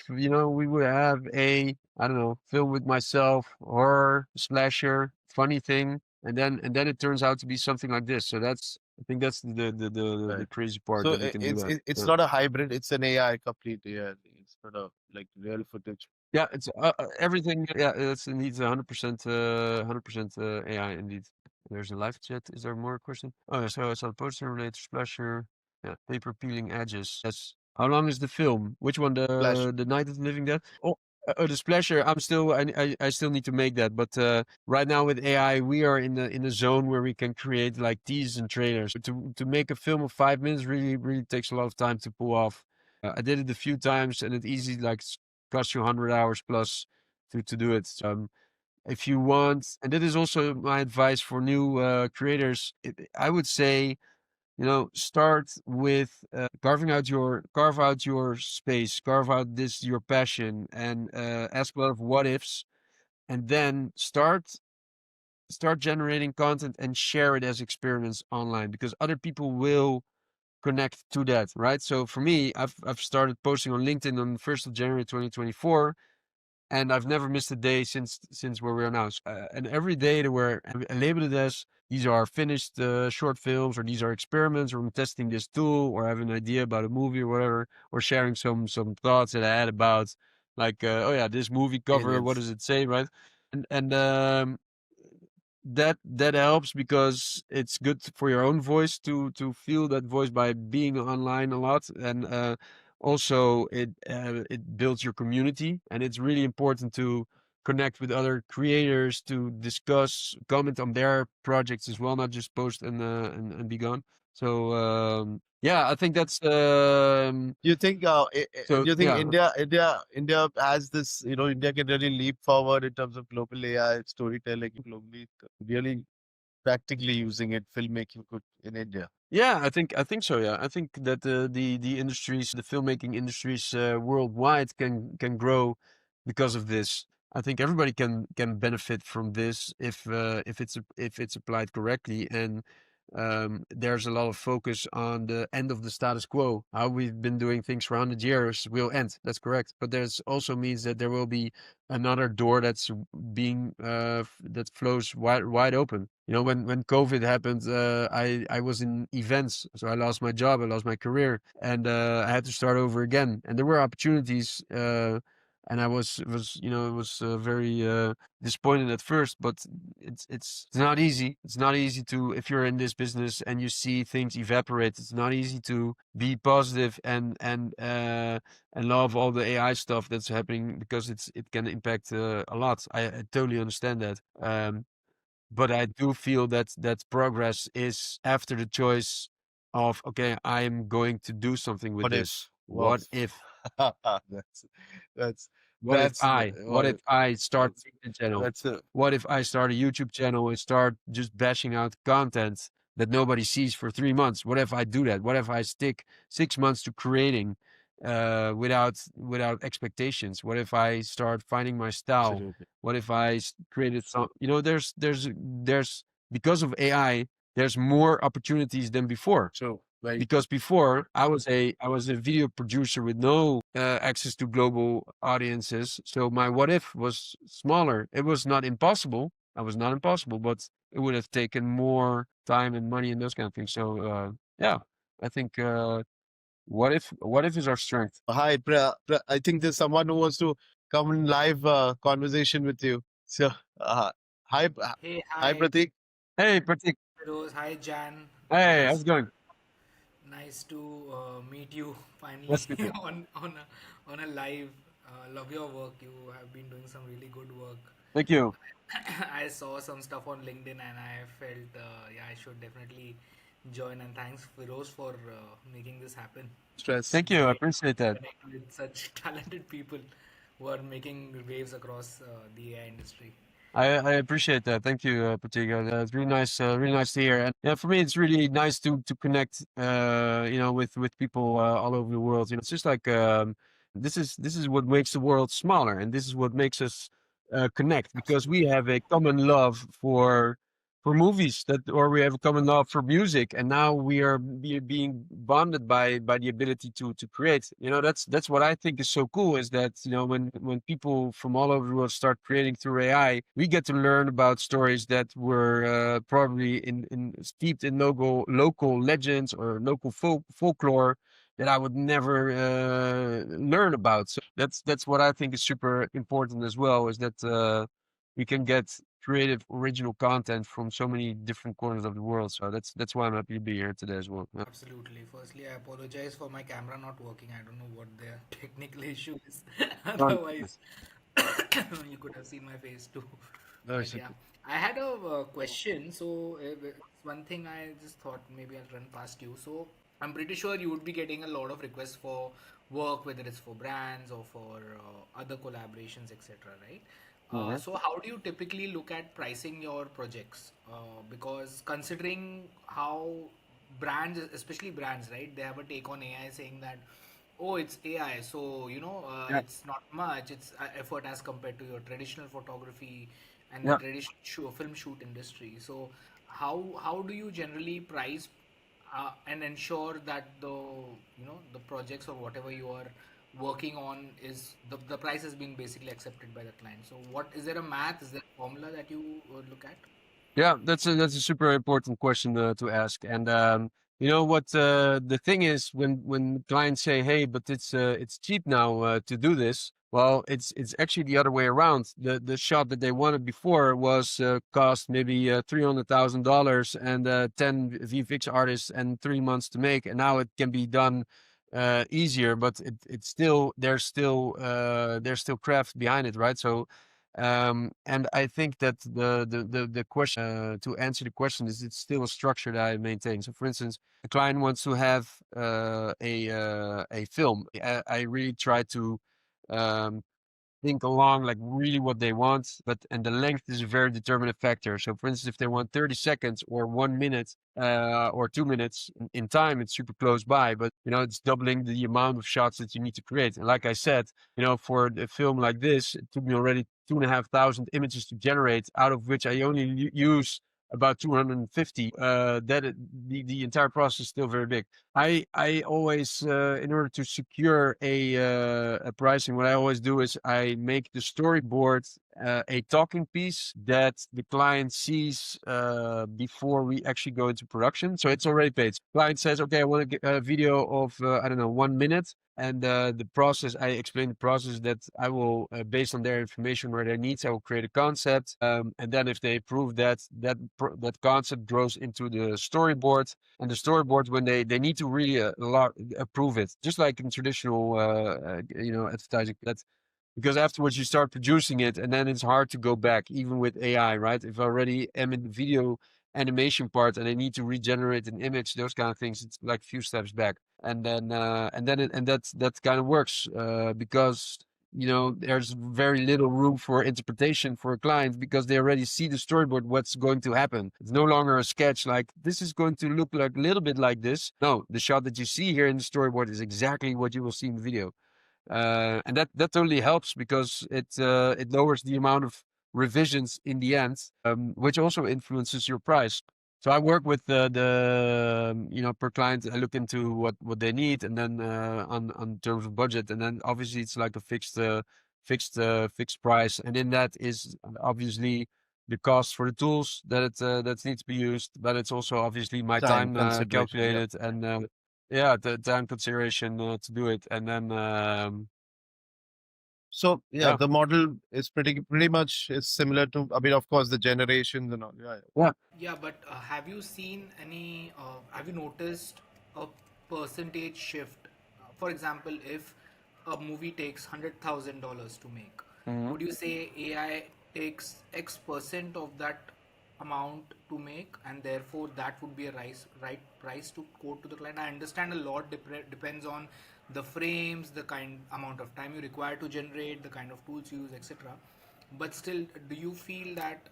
we would have a I don't know film with myself, horror slasher, funny thing, and then it turns out to be something like this. So I think that's the Right. crazy part So that we can do that. it's Yeah. not a hybrid. It's an AI complete AI thing. It's not a like real footage. Yeah, it's everything. Yeah, it's indeed 100%, 100% AI indeed. There's a live chat. Is there more question? Oh, yeah, so I saw the poster related to splasher. Yeah, paper peeling edges. Yes. How long is the film? Which one? Flash. The Night of the Living Dead? Oh, the splasher. I still need to make that. But right now with AI, we are in the zone where we can create like teasers and trailers. To make a film of 5 minutes really takes a lot of time to pull off. I did it a few times, and it easily like costs you 100 hours plus to do it. If you want, and that is also my advice for new creators, I would say, start with carve out your space, carve out this your passion, and ask a lot of what ifs, and then start generating content and share it as experiments online because other people will connect to that, right? So for me, I've started posting on LinkedIn on the 1st of January 2024 and I've never missed a day since where we are now. And every day that we're labeled it as these are finished short films, or these are experiments, or I'm testing this tool, or I have an idea about a movie or whatever, or sharing some thoughts that I had about like oh yeah, this movie cover, what Aliens. does it say, right? And that helps because it's good for your own voice to feel that voice by being online a lot and also it builds your community and it's really important to connect with other creators to discuss comment on their projects as well, not just post and be gone. So yeah, I think that's Do you think so do you think yeah. India has this, India can really leap forward in terms of global AI storytelling globally, really practically using it, filmmaking could in India. Yeah, I think so. Yeah, I think that the industries, the filmmaking industries worldwide can grow because of this. I think everybody can benefit from this if it's applied correctly. And there's a lot of focus on the end of the status quo. How we've been doing things for 100 years will end. That's correct. But there's also means that there will be another door that's being that flows wide open. When COVID happened, I was in events, so I lost my job, I lost my career, and I had to start over again. And there were opportunities and I was you know, it was very disappointed at first, but it's not easy. It's not easy to, if you're in this business and you see things evaporate. It's not easy to be positive and love all the AI stuff that's happening, because it can impact a lot. I totally understand that. But I do feel that progress is after the choice of, okay, I'm going to do something with What this. if? Wow. That's that's that's What if I start that's a channel? that's a What if I start a YouTube channel and start just bashing out content that nobody sees for 3 months? What if I do that? What if I stick 6 months to creating without expectations? What if I start finding my style? absolutely What if I created some? You know, there's because of AI, there's more opportunities than before, true. Very true. because before I was a video producer with no access to global audiences, so my what if was smaller. It was not impossible. I was not impossible, but it would have taken more time and money and those kind of things. So yeah, I think what if is our strength. Hi, I think there's someone who wants to come in live conversation with you. So, hi, Hey, hi, hi, Pratik. Hey, Pratik. Firoz. Hi, Jan. Hey, how's Nice, it going? nice to meet you finally That's good. To- on a live. Love your work. You have been doing some really good work. Thank you. I saw some stuff on LinkedIn and I felt, yeah, I should definitely join. And thanks, Firoz, for making this happen. Stress. Thank It's you. I great appreciate to that. connect with such talented people who are making waves across the AI industry. I appreciate that. Thank you, Pratik. It's really nice to hear. And yeah, for me, it's really nice to connect, with people all over the world. You know, it's just like this is what makes the world smaller, and this is what makes us connect, because we Absolutely. have a common love for movies, that, or we have a common love for music, and now we are being bonded by the ability to create. You know, that's what I think is so cool, is that, when people from all over the world start creating through AI, we get to learn about stories that were probably in steeped in local legends or local folklore that I would never learn about. So that's what I think is super important as well, is that we can get creative, original content from so many different corners of the world. So that's why I'm happy to be here today as well. Yeah. Absolutely. Firstly, I apologize for my camera not working. I don't know what the technical issue is. No, Otherwise, you could have seen my face too. No, But it's yeah, okay. I had a question. So, one thing I just thought maybe I'll run past you. So, I'm pretty sure you would be getting a lot of requests for work, whether it's for brands or for other collaborations, etc. Right? Mhm. So how do you typically look at pricing your projects? Because considering how brands, especially brands, right, they have a take on AI saying that, oh, it's AI, so Yeah, it's not much. It's effort as compared to your traditional photography and the yeah. traditional film shoot industry. So how do you generally price and ensure that the projects or whatever you are working on is the price is being basically accepted by the client. So what is there a math, is there a formula that you look at? Yeah, that's a super important question to ask. And you know what the thing is, when clients say, "Hey, but it's cheap now to do this." Well, it's actually the other way around. The shot that they wanted before was cost maybe $300,000 and 10 VFX artists and 3 months to make, and now it can be done easier. But it's still there's still craft behind it, right? So and I think that the question to answer the question is, it's still a structure that I maintain. So, for instance, a client wants to have a film. I really try to um, think along like really what they want, and the length is a very determinant factor. So for instance, if they want 30 seconds or 1 minute or 2 minutes in time, it's super close by, but it's doubling the amount of shots that you need to create. And like I said, for a film like this, it took me already 2,500 images to generate, out of which I only use about 250. The entire process is still very big. I always, in order to secure a pricing, what I always do is I make the storyboard a talking piece that the client sees before we actually go into production. So it's already paid. Client says, "Okay, I want a video of I don't know, 1 minute." And the process, I explain the process that I will, based on their information or their needs, I will create a concept. And then if they approve that, that concept grows into the storyboard. And the storyboard, when they need to really approve it, just like in traditional, advertising. That's because afterwards you start producing it, and then it's hard to go back, even with AI, right? If I already am in the video animation part and I need to regenerate an image, those kind of things, it's like a few steps back. And that kind of works because there's very little room for interpretation for a client because they already see the storyboard, what's going to happen. It's no longer a sketch like this is going to look like a little bit like this. No, the shot that you see here in the storyboard is exactly what you will see in the video. And that totally helps because it lowers the amount of revisions in the end, which also influences your price. So I work with per client. I look into what they need, and then on terms of budget, and then obviously it's like a fixed price, and in that is obviously the cost for the tools that needs to be used, but it's also obviously my Time time consideration. Yeah. calculated and yeah, the time consideration to do it, and then So yeah, yeah, the model is pretty much is similar to. I mean, of course, the generations and all. Yeah. yeah. Yeah, but have you seen any? Have you noticed a percentage shift? For example, if a movie takes $100,000 to make, Mhm. would you say AI takes X percent of that amount to make, and therefore that would be a right price to quote to the client? I understand a lot depends on the frames, the kind amount of time you require to generate, the kind of tools you use, etc. But still, do you feel that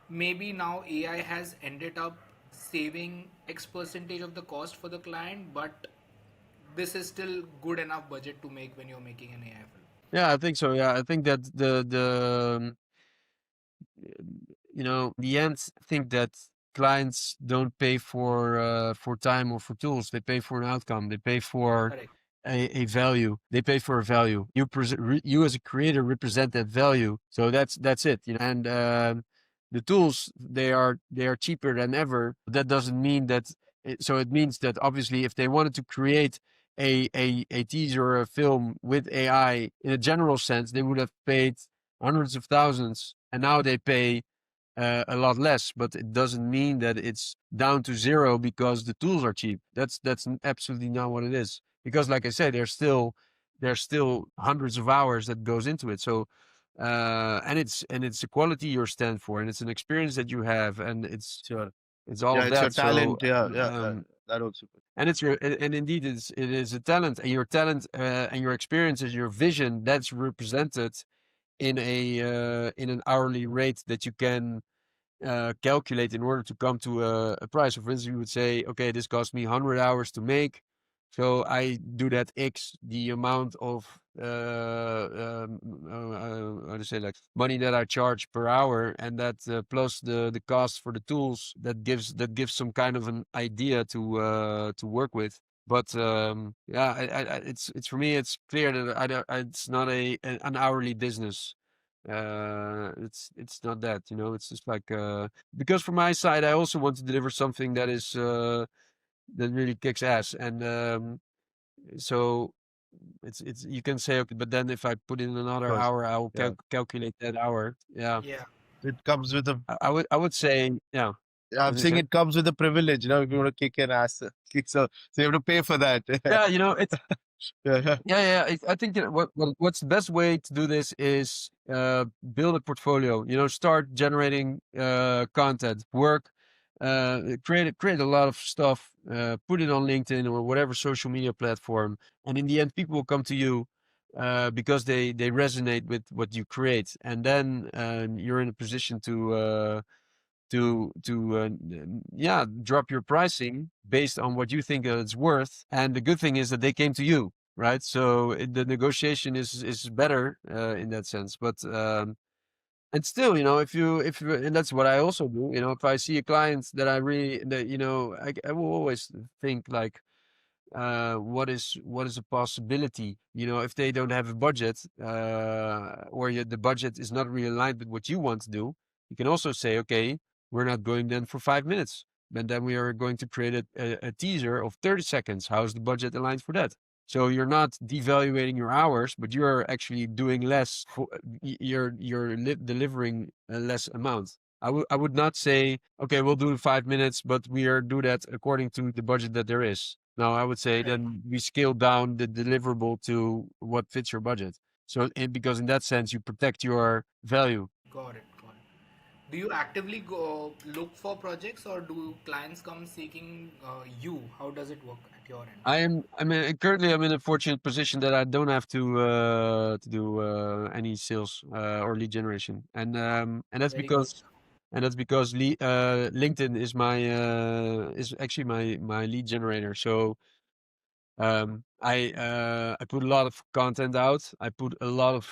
maybe now AI has ended up saving X percentage of the cost for the client, but this is still good enough budget to make when you're making an AI film? Yeah, I think so. Yeah, I think that in the end, I think that clients don't pay for time or for tools. They pay for an outcome. They pay for Correct. a value. They pay for a value. You as a creator represent that value. So that's it. And the tools, they are cheaper than ever. But that doesn't mean that. So it means that obviously, if they wanted to create a teaser or a film with AI in a general sense, they would have paid hundreds of thousands, and now they pay a lot less. But it doesn't mean that it's down to zero because the tools are cheap. That's absolutely not what it is. Because, like I said, there's still hundreds of hours that goes into it. So, and it's a quality you stand for, and it's an experience that you have, and it's Sure. it's all Yeah, of it's your that. So, talent. Yeah, yeah, that also. and it's your and indeed it is a talent, and your talent and your experiences, your vision that's represented in an hourly rate that you can calculate in order to come to a price. So for instance, you would say, okay, this cost me 100 hours to make. So I do that X the amount of how to say, like, money that I charge per hour, and that plus the cost for the tools, that gives some kind of an idea to work with. But yeah, it's for me, it's clear that it's not an hourly business. It's not that, it's just like because from my side, I also want to deliver something that really kicks ass. And so it's you can say, okay, but then if I put in Of another course. hour, I will Yeah. calculate that hour. Yeah, Yeah. It comes with a. I would say, yeah. I'm What did you saying say? it comes with a privilege. If you want to kick an ass, so you have to pay for that. Yeah, it's Yeah, yeah. yeah. I think what's the best way to do this is build a portfolio. Start generating content, work, create a lot of stuff, put it on LinkedIn or whatever social media platform, and in the end, people will come to you because they resonate with what you create, and then you're in a position to yeah, drop your pricing based on what you think it's worth. And the good thing is that they came to you, right? So the negotiation is better in that sense. But and still, if you and that's what I also do. If I see a client that I really that I will always think like, what is a possibility, if they don't have a budget, or the budget is not really aligned with what you want to do. You can also say, okay, we're not going then for 5 minutes, and then we are going to create a teaser of 30 seconds. How's the budget aligned for that? So you're not devaluating your hours, but you're actually doing less. You're delivering a less amount. I would not say, okay, we'll do 5 minutes, but we are do that according to the budget that there is. No, I would say Right. then we scale down the deliverable to what fits your budget. So, because in that sense, you protect your value. Got it. Got it. Do you actively go look for projects, or do clients come seeking you? How does it work at your end? Currently I'm in a fortunate position that I don't have to do any sales or lead generation, and that's Very good. because LinkedIn is my is actually my lead generator. So I put a lot of content out. I put a lot of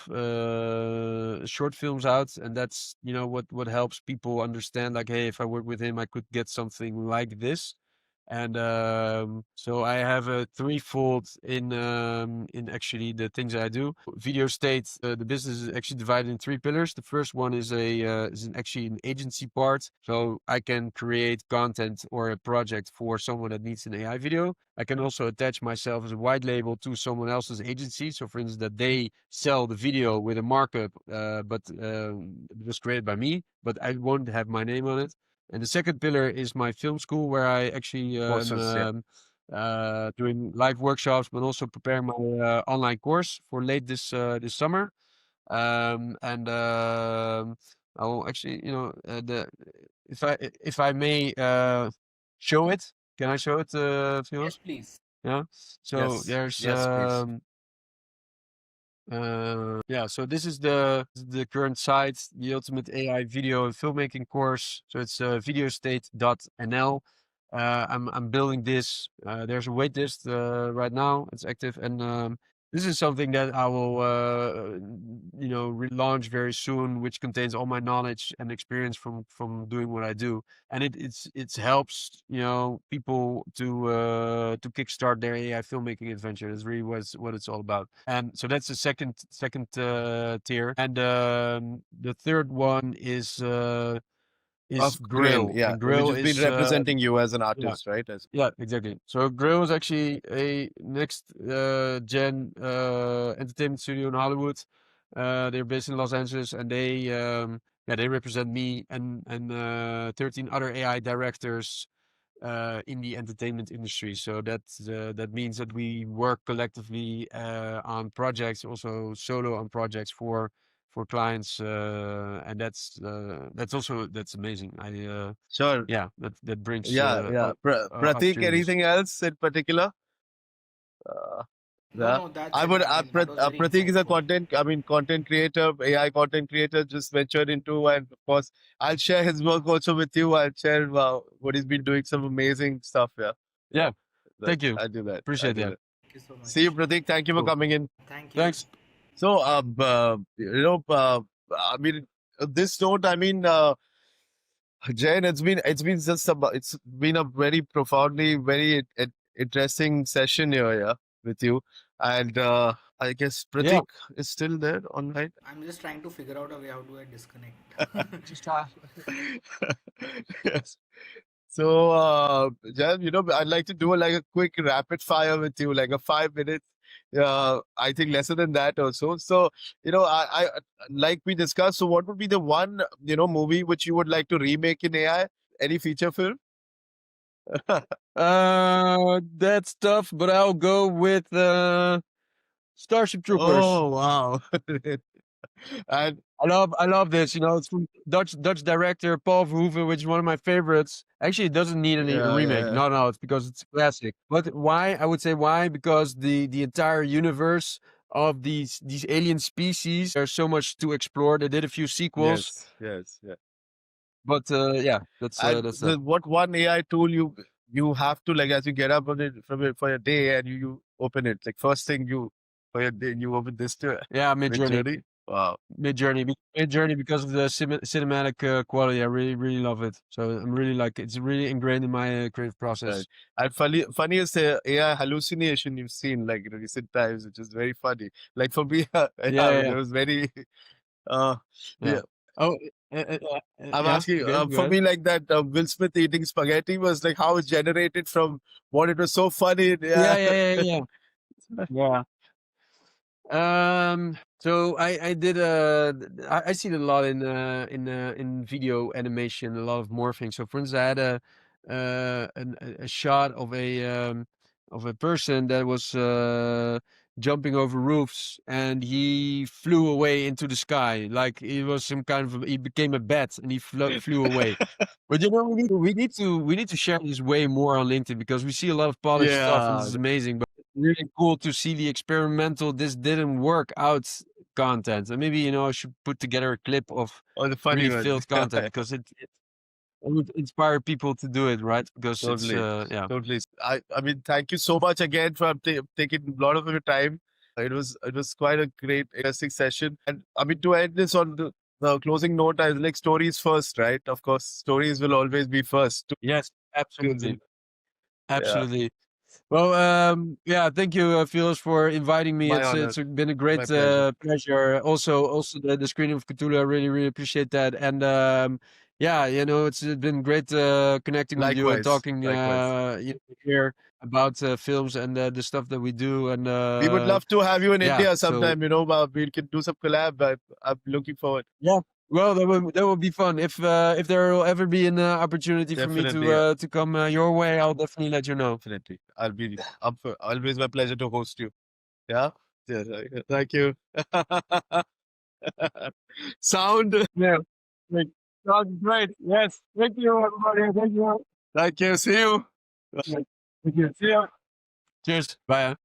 short films out, and that's what helps people understand. Like, hey, if I work with him, I could get something like this. And so I have a threefold in actually the things I do. Video State, the business is actually divided in three pillars. The first one is actually an agency part, so I can create content or a project for someone that needs an AI video. I can also attach myself as a white label to someone else's agency. So, for instance, that they sell the video with a markup, but it was created by me, but I won't have my name on it. And the second pillar is my film school, where I actually Courses, yeah. doing live workshops, but also preparing my online course for late this summer. And I will actually, if I may show it, can I show it, Yes, Firoz? please. Yeah. So Yes, there's yes, please. yeah, so this is the current site, the ultimate AI video and filmmaking course. So it's videostate.nl. I'm building this. There's a wait list right now. It's active, and this is something that I will relaunch very soon, which contains all my knowledge and experience from doing what I do, and it helps people to kickstart their AI filmmaking adventure. That's really what it's all about. And so that's the second tier, and the third one is Of Grill, Grill, yeah, and which Grill has been is representing you as an yeah. artist, right? Yeah, exactly. So Grill is actually a next gen entertainment studio in Hollywood. They're based in Los Angeles, and they represent me and 13 other AI directors in the entertainment industry. So that means that we work collectively on projects, also solo on projects for clients, and that's amazing. Sure. Yeah, that brings Yeah, yeah. Pratik, opportunities. anything else in particular? Uh, No, yeah. no, that's I it. would, I mean, that was very Pratik is a insightful. content creator, AI content creator, just ventured into, and of course, I'll share his work also with you. I'll share what he's been doing, some amazing stuff. Yeah, yeah. Yeah, thank you. I do that. I Appreciate do that. that. Thank you so See you, much. Pratik. Thank you for Cool. coming in. Thank you. Thanks. So, I mean, this note, I mean, Jain, it's been a very profoundly very interesting session here, yeah, with you. And I guess Yeah. Pratik is still there online. I'm just trying to figure out a way how do I disconnect. Just Yes. So, Jain, I'd like to do like a quick rapid fire with you, like a 5 minutes. I think lesser than that also. So, I like we discussed. So, what would be the one movie which you would like to remake in AI? Any feature film? That's tough, but I'll go with Starship Troopers. Oh wow! And I love this. It's from Dutch director Paul Verhoeven, which is one of my favorites. Actually, it doesn't need any yeah, remake. yeah, No, it's because it's classic. But why? I would say why? Because the entire universe of these alien species, there's so much to explore. They did a few sequels, yes, yes, yeah. but yeah, that's And that. what one AI tool you have to, like, as you get up on it from it for your day and you open it, like first thing you for your day you open this to Yeah, Mid Mid-Journey. Journey. Wow. Mid-Journey because of the cinematic quality. I really, really love it. So I'm really it's really ingrained in my creative process. Right. And funniest AI hallucination you've seen, like in recent times, which is very funny. Like for me, yeah, Yeah, it was very uh yeah. yeah. Oh, I'm yeah. asking Okay, go for ahead. me, like that Will Smith eating spaghetti was like how it's generated from what it was so funny. Yeah, Yeah. yeah, yeah, yeah. Yeah. So I did I see it a lot in video animation, a lot of morphing. So for instance, I had a shot of a person that was jumping over roofs, and he flew away into the sky like he was some kind of he became a bat, and he flew away. But you know, we need to share this way more on LinkedIn, because we see a lot of polished stuff, and this Yeah, is amazing. But really cool to see the experimental this didn't work out content. And maybe, you know, I should put together a clip of or the funny really ones. failed content, because it would inspire people to do it, right? Because it's Totally, yeah. totally. I mean, thank you so much again for taking a lot of your time. It was quite a great, interesting session. And I mean, to end this on the closing note, I like stories first, right? Of course, stories will always be first. Yes, absolutely. Yeah, Absolutely. Well, yeah, thank you, Firoz, for inviting me. my honor, It's been a my great pleasure. pleasure. Also the screening of Cthulhu, I really, really appreciate that. And yeah, you know, it's been great connecting with you and Likewise, talking likewise. here about films and the stuff that we do. And We would love to have you in yeah, India so sometime. We can do some collab. I'm looking forward. yeah. Well, that would be fun. If there will ever be an opportunity for me Definitely, to come your way, I'll definitely let you know. definitely. I'll be up for. Always my pleasure to host you. Yeah. Yeah. Thank you. Sound. Yeah. Great. Sounds great. Yes. Thank you, everybody. Thank you. Thank you. See you. Thank you. See you. Cheers. Bye.